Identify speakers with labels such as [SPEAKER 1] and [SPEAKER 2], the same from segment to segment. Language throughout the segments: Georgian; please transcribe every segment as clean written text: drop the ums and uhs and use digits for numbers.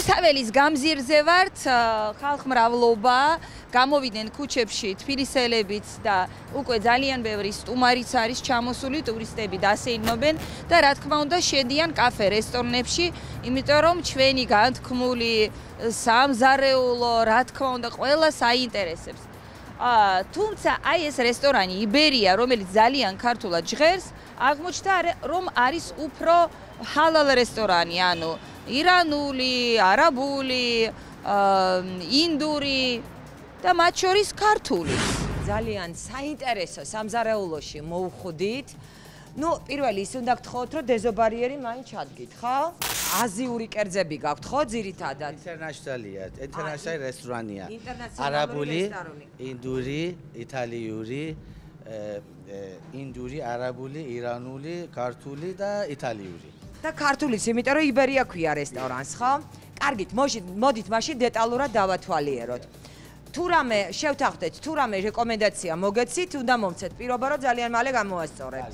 [SPEAKER 1] რუსთაველის გამზირზე ვართ, ხალხმრავლობა, გამოვიდნენ ქუჩებში თბილისელებიც და უკვე ძალიან ბევრი სტუმარიც არის ჩამოსული, ტურისტები დასეირნობენ და რა თქმა უნდა შედიან კაფე რესტორნებში, იმიტომ რომ ჩვენი განთქმული სამზარეულო, რა თქმა უნდა, ყველას აინტერესებს. თუმცა აი ეს რესტორანი იბერია, რომელიც ძალიან ქართულად ჟღერს, აღმოჩნდა რომ არის უფრო ჰალალ რესტორანი, ანუ ირანული, არაბული, ინდური და მათ შორის ქართული.
[SPEAKER 2] ძალიან საინტერესო სამზარეულოში მოვხვდით. პირველი ის უნდა გთხოვთ, რომ დეზობარიერი მაინც ჩადგით, ხო? აზიური კერძები გაქვთ, ხო, ძირითადად?
[SPEAKER 3] ინტერნაშნალი რესტორანია. არაბული, ინდური, იტალიური, არაბული, ირანული, ქართული და იტალიური.
[SPEAKER 2] და ქართულიც, იმიტომ რომ იბერია ქვია რესტორანს, ხო? კარგით, მოდით მაშინ დეტალურად დავათვალიეროთ. თუ რამე შევთანხმდეთ, თუ რამე რეკომენდაცია მოგეცით, უნდა მომცეთ პირობა, რომ ძალიან მალე გამოასწორებთ.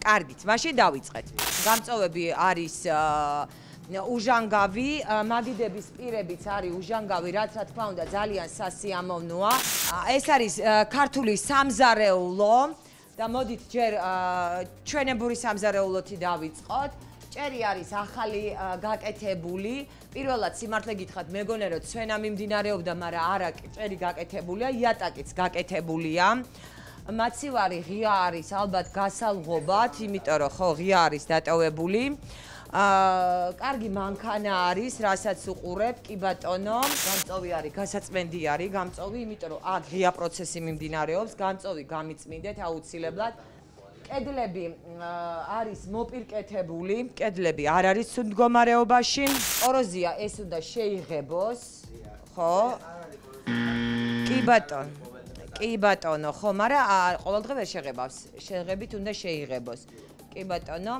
[SPEAKER 2] კარგით, მაშინ დავიწყეთ. გამწოვები არის უჟანგავი, მაგიდების პირებიც არის უჟანგავი, რაც რა თქმა უნდა ძალიან სასიამოვნოა. ეს არის ქართული სამზარეულო და მოდით ჯერ ჩვენებური სამზარეულოთი დავიწყოთ. ჭერი არის ახალი გაკეთებული. პირველად სიმართლე გითხრათ, მეგონა რომ ცვენა მიმდინარეობდა, მაგრამ არა, ჭერი გაკეთებულია, იატაკიც გაკეთებულია. მაცივარი ღია არის ალბათ გასალღობად, იმიტომ რომ ხო ღია არის დატოვებული. კარგი მანქანა არის, რასაც უყურებთ, კი ბატონო. გამწოვი არის, გასაწმენდი არის გამწოვი, იმიტომ რომ აქ ღია პროცესი მიმდინარეობს, გამწოვი გამიწმინდეთ აუცილებლად. კედლები არის მოპირკეთებული, კედლები არ არის ცუდ მდგომარეობაში. კოროზია ეს უნდა შეიღებოს, ხო? კი ბატონო. კი ბატონო, ხო, მაგრამ ყოველდღე ვერ შეღებავს. შეღებით უნდა შეიღებოს. კი ბატონო.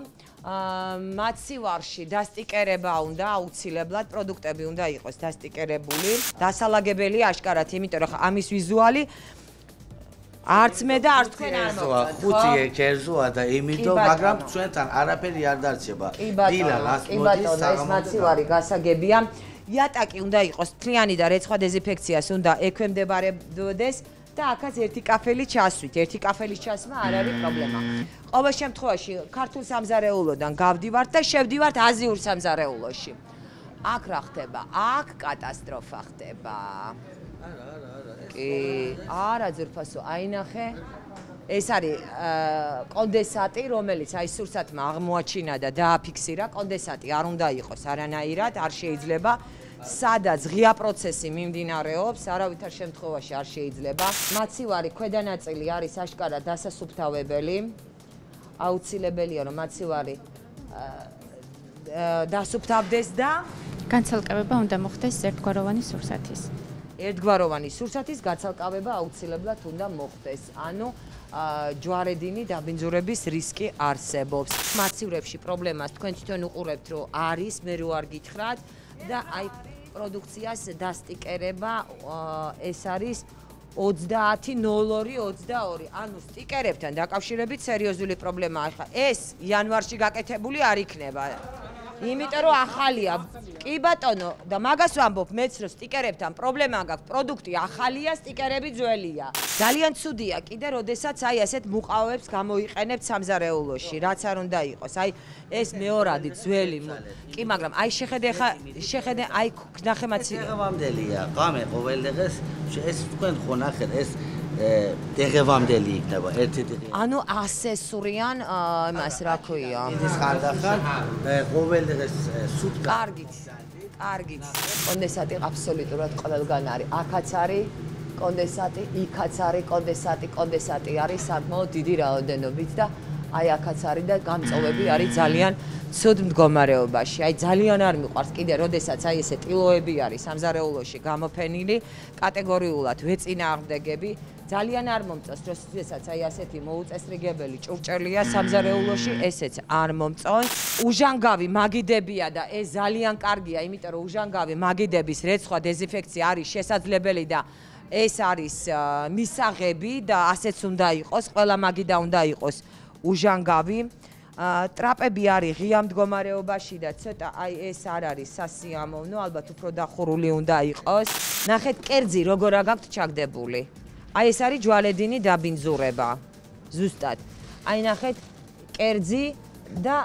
[SPEAKER 2] მაცივარში დასტიკერება უნდა აუცილებლად, პროდუქტები უნდა იყოს დასტიკერებული. დასალაგებელი აშკარად, იმიტომ რომ ამის ვიზუალი არც მე და არც თქვენ არ მოგწონთ.
[SPEAKER 3] ხუთი კერძოა და იმიტომ, მაგრამ ჩვენთან არაფერი არ დარჩება. დილა რას მოდის,
[SPEAKER 2] ეს მაცივარი გასაგებია. იატაკი უნდა იყოს თლიანი და რეცხვა დეზინფექციას უნდა ექვემდებარებოდეს და აქაც ერთი კაფელი ჩასვით. ერთი კაფელის ჩასმა არ არის პრობლემა. ყოველ შემთხვევაში ქართულ სამზარეულოდან გავდივართ და შევდივართ აზიურ სამზარეულოში. აქ რა ხდება? აქ კატასტროფა ხდება. არა ძვირფასო, აინახე. ეს არის კონდენსატი, რომელიც აი სურსათმა აღმოაჩინა და დააფიქსირა. კონდენსატი არ უნდა იყოს არანაირად, არ შეიძლება. სადაც ღია პროცესი მიმდინარეობს, არავითარ შემთხვევაში არ შეიძლება. მაცივარი ქვედა ნაწილი არის აშკარად დასასუფთავებელი. აუცილებელია რომ მაცივარი დასუფთავდეს და
[SPEAKER 4] განცალკევება უნდა მოხდეს ერთგვაროვანი სურსათის.
[SPEAKER 2] ერთგვაროვანი სურსათის გაცალკავება აუცილებლად უნდა მოხდეს. ანუ ჯვარედინი დაბინძურების რისკი არსებობს. მაცივრებში პრობლემას თქვენ თვითონ უყურებთ, რომ არის, მე რო არ გითხრათ და აი პროდუქციას დასტიკერება ეს არის 30.02.22. ანუ სტიკერებთან დაკავშირებით სერიოზული პრობლემაა. ახლა ეს იანვარში გაკეთებული არ იქნება. იმიტომ რომ ახალია. კი ბატონო, და მაგას ვამბობ, მეც რომ სტიკერებთან პრობლემა გაქვს, პროდუქტი ახალია, სტიკერები ძველია. ძალიან ცუდია კიდე, როდესაც აი ასეთ მუყავებს გამოიყენებთ სამზარეულოში, რაც არ უნდა იყოს. აი ეს მეორადი ძველი. კი, მაგრამ აი შეხედე, აი ნახე მაცივარი.
[SPEAKER 3] დღევანდელია, ღამე ყოველდღეს ეს თქვენ ხო ნახეთ, ეს დღევანდელი იქნება ერთ-ერთი.
[SPEAKER 2] ანუ ასესურიან იმას რა ქვია.
[SPEAKER 3] ეს ხანდახან ყოველდღეს სუტკა.
[SPEAKER 2] კარგით. კონდენსატი აბსოლუტურად ყველგან არის. აქაც არის კონდენსატი, იქაც არის კონდენსატი არის საკმაოდ დიდი რაოდენობით და აი აქაც არის და გამწოვები არის ძალიან ცუდ მდგომარეობაში. აი ძალიან არ მიყვარს კიდე, როდესაც აი ესე ტილოები არის სამზარეულოში გამოფენილი, კატეგორიულად ვეწინააღმდეგები. ძალიან არ მომწონს, როდესაც აი ასეთი მოუწესრიგებელი ჭურჭელია სამზარეულოში, ესეც არ მომწონს. უჟანგავი მაგიდებია და ეს ძალიან კარგია, იმიტომ რომ უჟანგავი მაგიდების რეცხვა დეზინფექცია არის შესაძლებელი და ეს არის მისაღები და ასეც უნდა იყოს, ყველა მაგიდა უნდა იყოს უჟანგავი. ტრაპები არის ღია მდგომარეობაში და ცოტა აი ეს არ არის სასიამოვნო, ალბათ უფრო დახურული უნდა იყოს. ნახეთ კერძი როგორ აქვს ჩაგდებული. აი ეს არის ჯვალედინი დაბინძურება. ზუსტად. აი ნახეთ კერძი და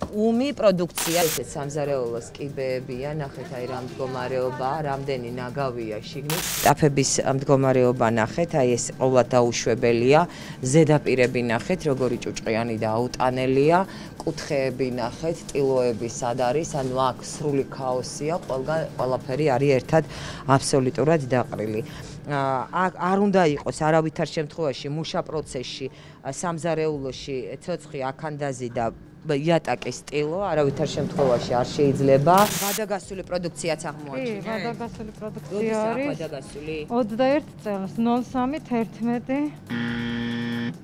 [SPEAKER 2] უმი პროდუქცია. ესეც სამზარეულოს კიბეებია, ნახეთ აი რა მდგომარეობა, რამდენი ნაგავია შიგნით. ტაფების მდგომარეობა ნახეთ, აი ეს ყოვლად დაუშვებელია. ზედაპირები ნახეთ, როგორი ჭუჭყიანი და აუტანელია. კუთხეები ნახეთ, ტილოები სად არის, ანუ აქ სრული ქაოსია, ყველაფერი არის ერთად აბსოლუტურად დაყრილი. არ უნდა იყოს არავითარ შემთხვევაში მუშა პროცესში, სამზარეულოში ცოცხი აქანდაზი და იატაკის ტილო არავითარ შემთხვევაში არ შეიძლება. ვადაგასული პროდუქციაც აღმოაჩინა.
[SPEAKER 5] კი, ვადაგასული პროდუქცია არის.
[SPEAKER 2] ვადაგასული
[SPEAKER 5] 21 წელს 0311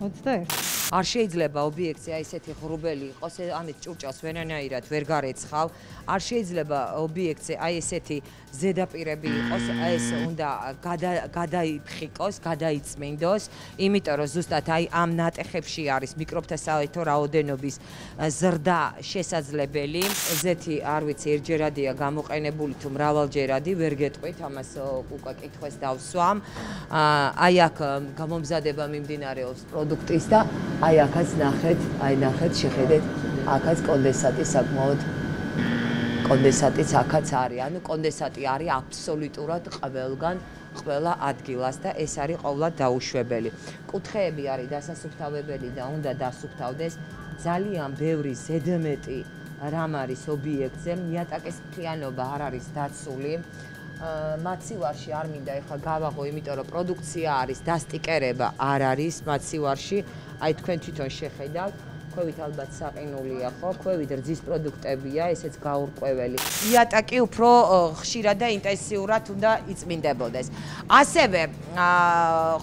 [SPEAKER 5] 21.
[SPEAKER 2] არ შეიძლება ობიექტზე აი ესეთი ღრუბელი იყოს, ამით ჭურჭელს ვერანაირად ვერ გარეცხავ. არ შეიძლება ობიექტზე აი ესეთი ზედაპირები იყოს, ეს უნდა გადაიფხიკოს, გადაიწმინდოს, იმიტომ რომ ზუსტად აი ამ ნატეხებში არის მიკრობთა საერთო რაოდენობის ზრდა შესაძლებელი. ზეთი არ ვიცი ერთჯერადია გამოყენებული თუ მრავალჯერადი, ვერ გეტყვით, ამას უკვე კითხვას დავსვამ. აი აქ გამომზადება მიმდინარეობს პროდუქტის და აი აქაც ნახეთ, შეხედეთ, აქაც კონდენსატი საკმაოდ კონდენსატიც აქაც არის, ანუ კონდენსატი არის აბსოლუტურად ყველგან, ყველა ადგილას და ეს არის ყოვლად დაუშვებელი. კუთხეები არის დასასუფთავებელი და უნდა დასუფთავდეს. ძალიან ბევრი ზედმეტი რამ არის ობიექტზე, იატაკის მთლიანობა არ არის დაცული. მაცივარში არ მინდა ეხლა გავაღო, იმიტომ რომ პროდუქცია არის, დასტიკერება არ არის მაცივარში. აი თქვენ თვითონ შეხედავთ, ქვევით ალბათ საყინულია ხო, ქვევით რძის პროდუქტებია, ესეც გაურკვეველი. იატაკი უფრო ხშირად და ინტენსიურად უნდა იწმინდებოდეს. ასევე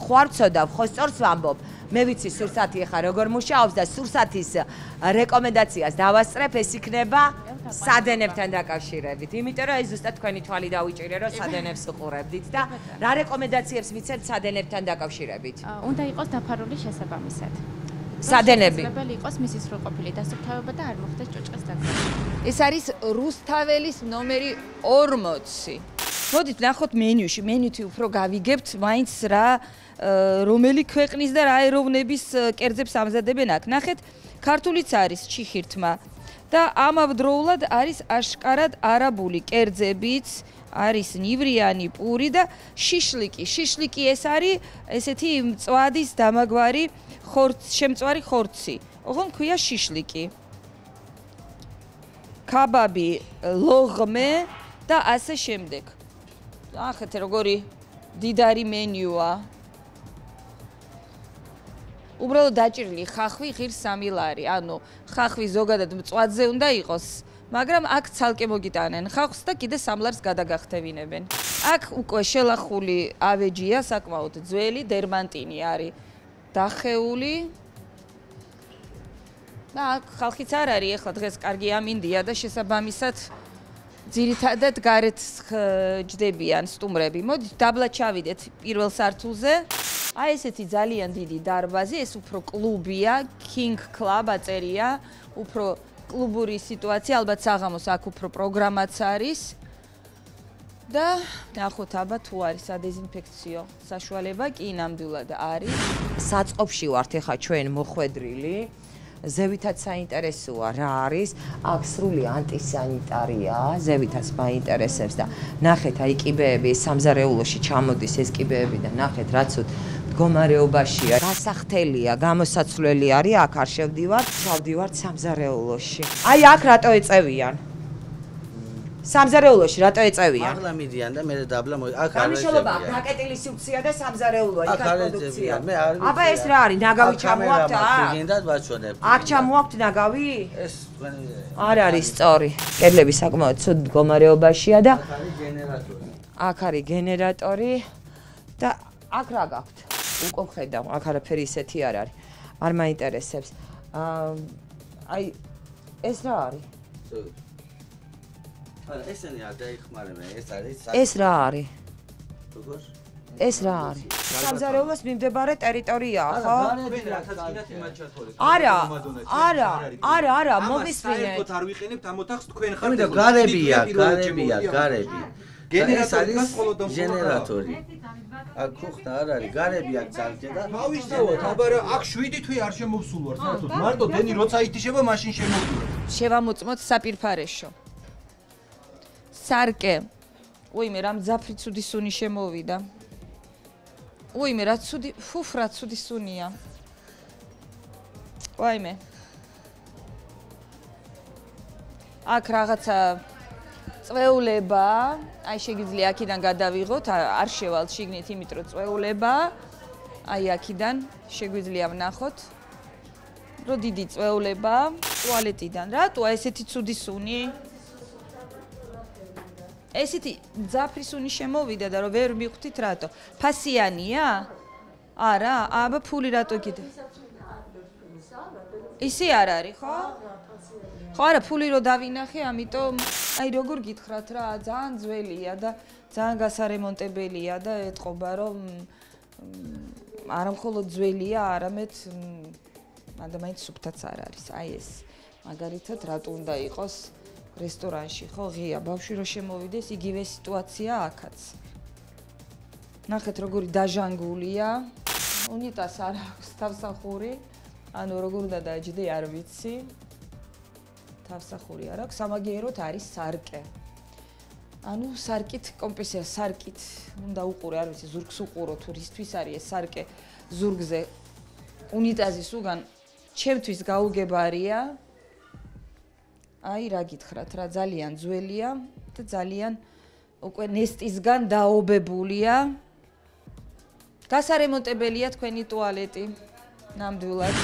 [SPEAKER 2] ხვარცოდავ, ხო სწორს ვამბობ, მე ვიცი სურსათი ახლა როგორ მუშაობს და სურსათის რეკომენდაციას დავასწრებ, ეს იქნება სადენებთან დაკავშირებით. იმიტომ რომ ეს ზუსტად თქვენი თვალი დავიჭირე, რომ სადენებს უყურებდით და რა რეკომენდაციებს მიცემთ სადენებთან დაკავშირებით?
[SPEAKER 4] უნდა იყოს დაფარული შესაბამისად.
[SPEAKER 2] სადენები.
[SPEAKER 4] შესაძლებელი იყოს მისი სრულყოფილი დასუფთავება და არ მოხდეს ჭუჭყის დაგროვა.
[SPEAKER 1] ეს არის რუსთაველის ნომერი 40. მოდით ნახოთ მენიუში, მენიუთი უფრო გავიგებთ, მაინც რა რომელი ქვეყნის და რა ეროვნების კერძებს ამზადებენ აქ. ნახეთ, ქართულიც არის ჩიხირთმა და ამავდროულად არის აშკარად არაბული კერძებიც, არის ნივრიანი პური და შიშლიკი. შიშლიკი ეს არის ესეთი მწვადის დამაგვარი შემწვარი ხორცი. ოღონდ ქვია შიშლიკი. კაბაბი, ლოღმე და ასე შემდეგ. ნახეთ როგორი დიდარი მენიუა. უბრალოდ დაჭირილი ხახვი ღირს 3 ლარი. ანუ ხახვი ზოგადად მწვადზე უნდა იყოს, მაგრამ აქ ცალკე მოგიტანენ ხახვს და კიდე 3 ლარს გადაგახტევინებენ. აქ უკვე შელახული ავეჯია, საკმაოდ ძველი დერმანტინი არის დახეული. და აქ ხალხიც არ არის, ეხლა დღეს კარგი ამინდია და შესაბამისად ძირითადად გარეთ ჯდებიან სტუმრები. მოდით დაბლა ჩავიდეთ პირველ სართულზე. აი ესეთი ძალიან დიდი დარბაზი, ეს უფრო კლუბია, King Club აწერია, უფრო კლუბური სიტუაცია, ალბათ საღამოს აქ უფრო პროგრამაც არის. და ნახოთ აბა თუ არის სადეზინფექციო საშუალება, კი ნამდვილად არის. საწყობში ვართ ეხა ჩვენ მოხვედრილი. ზევითაც საინტერესოა რა არის, აქ სრული ანტისანიტარია, ზევითაც მაინტერესებს და ნახეთ აი კიბეები სამზარეულოში ჩამოდის ეს კიბეები და ნახეთ რაც მდგომარეობაშია, გასახთელია, გამოსაცვლელი არის, აქ არ შევდივართ სამზარეულოში. აი აქ რატო ეწევიან? სამზარეულოში რატო ეწევიან?
[SPEAKER 3] ახლა მიდიან და მე დაბლა აქ არ
[SPEAKER 2] გამიშლობა პაკეტილი სიუქცია და სამზარეულოა, იქ არის პროდუქცია.
[SPEAKER 3] მე არ ვიცი.
[SPEAKER 2] აბა ეს რა არის? ნაგავი ჩამოაქვთ აქ?
[SPEAKER 3] გინდათ ვაჩვენებთ.
[SPEAKER 2] აქ ჩამოაქვთ ნაგავი?
[SPEAKER 3] ეს თქვენი
[SPEAKER 2] არ არის სწორი. კედლები საკმაოდ ცუდ მდგომარეობაშია და
[SPEAKER 3] აქ არის გენერატორი.
[SPEAKER 2] აქ არის გენერატორი და აქ რა გაქვთ? უკვე ხედავ, აქ არაფერი ისეთი არ არის. არ მაინტერესებს. აი ეს რა არის?
[SPEAKER 3] ესენი არ დაიხმარებენ, ეს არის
[SPEAKER 2] ეს რა არის?
[SPEAKER 3] როგორ?
[SPEAKER 2] ეს რა არის? სამზარეულოს მიმდებარე ტერიტორიაა, ხო?
[SPEAKER 6] თქვენ რათაც გინათ იმათ ჩათვალეთ.
[SPEAKER 2] არა, მომისმინეთ.
[SPEAKER 6] არ ვიყენებთ ამ ოთახს თქვენ ხართ.
[SPEAKER 3] ამიტომ გარებია. გენერატორი მხოლოდ ჟენერატორი. აქ ხუხთა არ არის, გარები აქ წარჭე და
[SPEAKER 6] გავისწავლოთ, აბარა აქ 7 თვე არ შემოვსულვარ, საერთოდ. მარტო დენი როცა ითიშება, მაშინ შემოვსულვარ.
[SPEAKER 1] შევამოწმოთ საპირფარეშო. სარკე. უიმე, რა მძაფრი ცუდი სუნი შემოვიდა. უიმე, რა ცუდი, ფუფ, რა ცუდი სუნია. ვაიმე. აქ რაღაცა წვეულება, აი შეგიძლია აქედან გადავიღოთ, არ შევალთ შიგნით, იმიტომ რომ წვეულება, აი აქედან შეგვიძლია ვნახოთ, რომ დიდი წვეულება ტუალეტიდან. რატოა ესეთი ცუდი სუნი? ესეთი მძაფრი სუნი შემოვიდა და რომ ვერ მივხვდით რატო? ფასიანია? არა, აბა ფული რატო კიდე? ისე არ არის, ხო? ხო არა, ფული რო დავინახე, ამიტომ აი როგორ გითხრათ რა, ძალიან ძველია და ძალიან გასარემონტებელია და ეთყობა რომ არა მხოლოდ ძველია, არამედ მაინც სუფთაც არ არის. აი ეს მაგალითად რატო უნდა იყოს რესტორანში, ხო, ღია ბავშვი რო შემოვიდეს, იგივე სიტუაცია აქაც. ნახეთ როგორი დაჟანგულია. უნიტას არ აქვს თავსახური. ანუ როგორ უნდა დაეჯდე, არ ვიცი. თავსახური არ აქვს, სამაგიეროდ არის სარკე. ანუ სარკით კომპენსაცია, სარკით უნდა უყურე, არ ვიცი, ზურგს უყურო თუ რისთვის არის ეს სარკე ზურგზე. უნიტაზის უგან ჩემთვის გაუგებარია. აი რა გითხრათ რა, ძალიან ძველია და ძალიან უკვე ნესტისგან დაობებულია. გასარემონტებელია თქვენი ტუალეტი. ნამდვილად.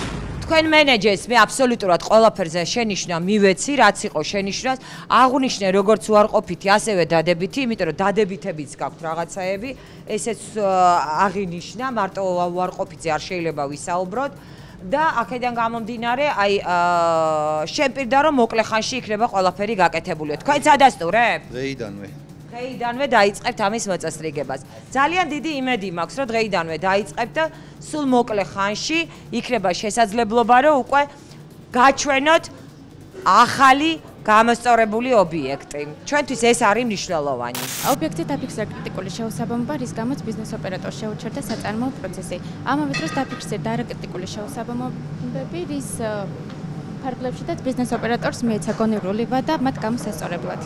[SPEAKER 2] თქვენ მენეჯერს მე აბსოლუტურად ყველაფერზე შენიშნა მივეცი, რაც იყო შენიშნას, აღვნიშნე როგორც უარყოფითი, ასევე დადებითი, იმიტომ რომ დადებითებიც გაქვთ რაღაცაები, ესეც აღინიშნა, მარტო უარყოფითზე არ შეიძლება ვისაუბროთ და აქედან გამომდინარე, აი შემპირდა რომ მოკლე ხანში იქნება ყველაფერი გაკეთებული. თქვენც ადასტურებთ? დღეიდანვე დაიწყებთ ამის მოწესრიგებას. ძალიან დიდი იმედი მაქვს, რომ დღეიდანვე დაიწყებთ და სულ მოკლე ხანში იქნება შესაძლებლობა, რომ უკვე გაჩვენოთ ახალი გამოსწორებული ობიექტი. ჩვენთვის ეს არის მნიშვნელოვანი.
[SPEAKER 4] ობიექტი დაფიქსირდა კრიტიკული შეუსაბამობა, რის გამოც ბიზნეს ოპერატორს შეუჩერდა საწარმოო პროცესი. ამავე დროს დაფიქსირდა არაკრიტიკული შეუსაბამობები, რის ფარგლებშიც ბიზნეს ოპერატორს მიეცა გონივრული ვადა მათ გამოსასწორებლად.